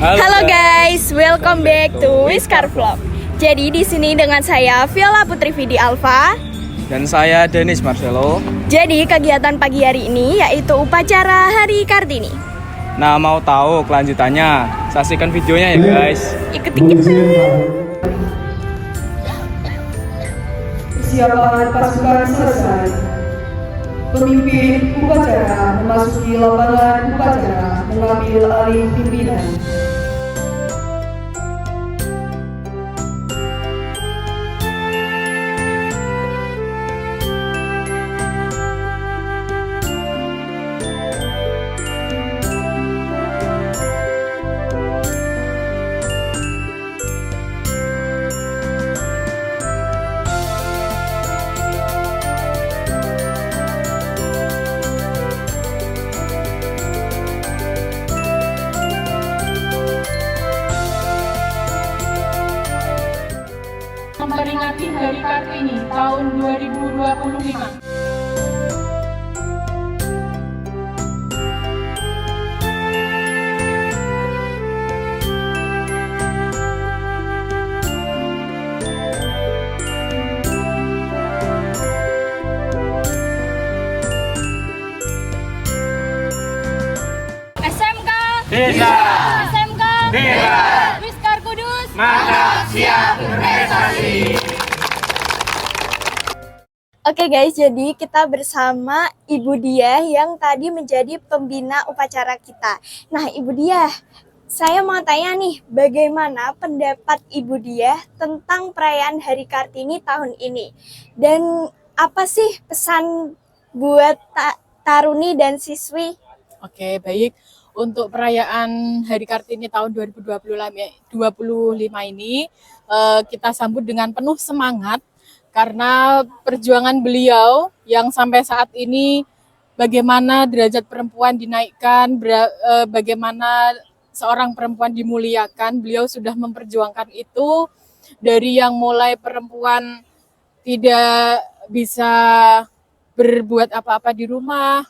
Halo guys, welcome back to Whiskar Vlog. Jadi di sini dengan saya Viola Putri Vidi Alfa dan saya Denis Marcelo. Jadi kegiatan pagi hari ini yaitu upacara Hari Kartini. Nah, mau tahu kelanjutannya? Saksikan videonya ya guys. Ikuti kita. Persiapan pasukan selesai. Pemimpin upacara memasuki lapangan upacara mengambil alih pimpinan. Memperingati Hari Kartini tahun 2025. SMK Bisa. SMK Bisa. Whiskar Kudus. Mantap, siap berprestasi. Oke guys, jadi kita bersama Ibu Diah yang tadi menjadi pembina upacara kita. Nah Ibu Diah, saya mau tanya nih, bagaimana pendapat Ibu Diah tentang perayaan Hari Kartini tahun ini? Dan apa sih pesan buat taruni dan siswi? Oke, baik. Untuk perayaan Hari Kartini tahun 2025 ini, kita sambut dengan penuh semangat karena perjuangan beliau yang sampai saat ini bagaimana derajat perempuan dinaikkan, bagaimana seorang perempuan dimuliakan, beliau sudah memperjuangkan itu dari yang mulai perempuan tidak bisa berbuat apa-apa di rumah,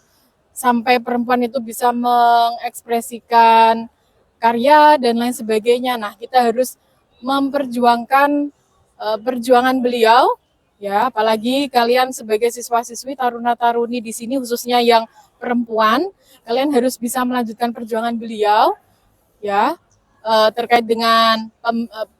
sampai perempuan itu bisa mengekspresikan karya dan lain sebagainya. Nah, kita harus memperjuangkan perjuangan beliau, ya. Apalagi kalian sebagai siswa-siswi, taruna-taruni di sini khususnya yang perempuan, kalian harus bisa melanjutkan perjuangan beliau, ya. Terkait dengan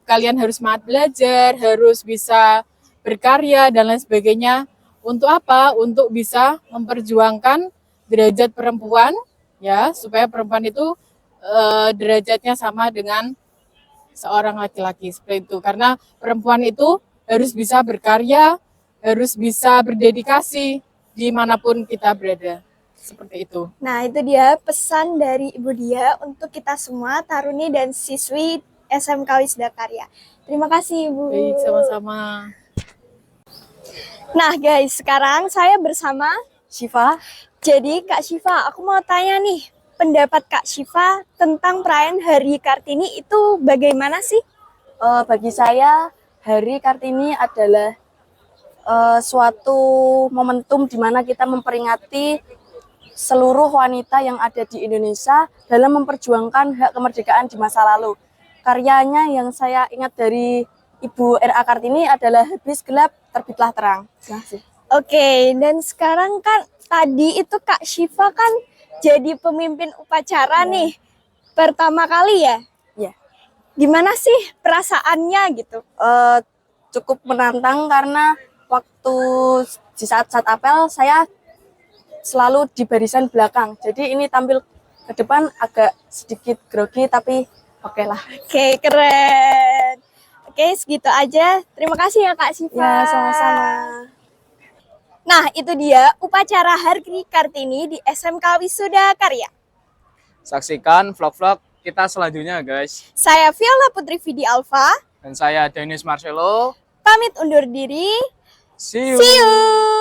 kalian harus semangat belajar, harus bisa berkarya dan lain sebagainya. Untuk apa? Untuk bisa memperjuangkan derajat perempuan, ya, supaya perempuan itu derajatnya sama dengan seorang laki-laki, seperti itu. Karena perempuan itu harus bisa berkarya, harus bisa berdedikasi dimanapun kita berada, seperti itu. Nah itu dia pesan dari Ibu Diah untuk kita semua taruni dan siswi SMK Wisda Karya. Terima kasih Ibu. Baik, sama-sama. Nah guys, sekarang saya bersama Syifa. Jadi Kak Syifa, aku mau tanya nih, pendapat Kak Syifa tentang perayaan Hari Kartini itu bagaimana sih? Bagi saya Hari Kartini adalah suatu momentum di mana kita memperingati seluruh wanita yang ada di Indonesia dalam memperjuangkan hak kemerdekaan di masa lalu. Karyanya yang saya ingat dari Ibu R.A. Kartini adalah habis gelap terbitlah terang. Terima kasih. Oke, dan sekarang kan tadi itu Kak Syifa kan jadi pemimpin upacara nih, pertama kali ya? Ya. Gimana sih perasaannya gitu? Cukup menantang karena waktu di saat-saat apel saya selalu di barisan belakang. Jadi ini tampil ke depan agak sedikit grogi tapi oke lah. Oke, keren. Oke, segitu aja. Terima kasih ya Kak Syifa. Ya, sama-sama. Nah, itu dia upacara Hari Kartini di SMK Wisuda Karya. Saksikan vlog-vlog kita selanjutnya guys. Saya Viola Putri Vidi Alfa. Dan saya Denis Marcelo. Pamit undur diri. See you. See you.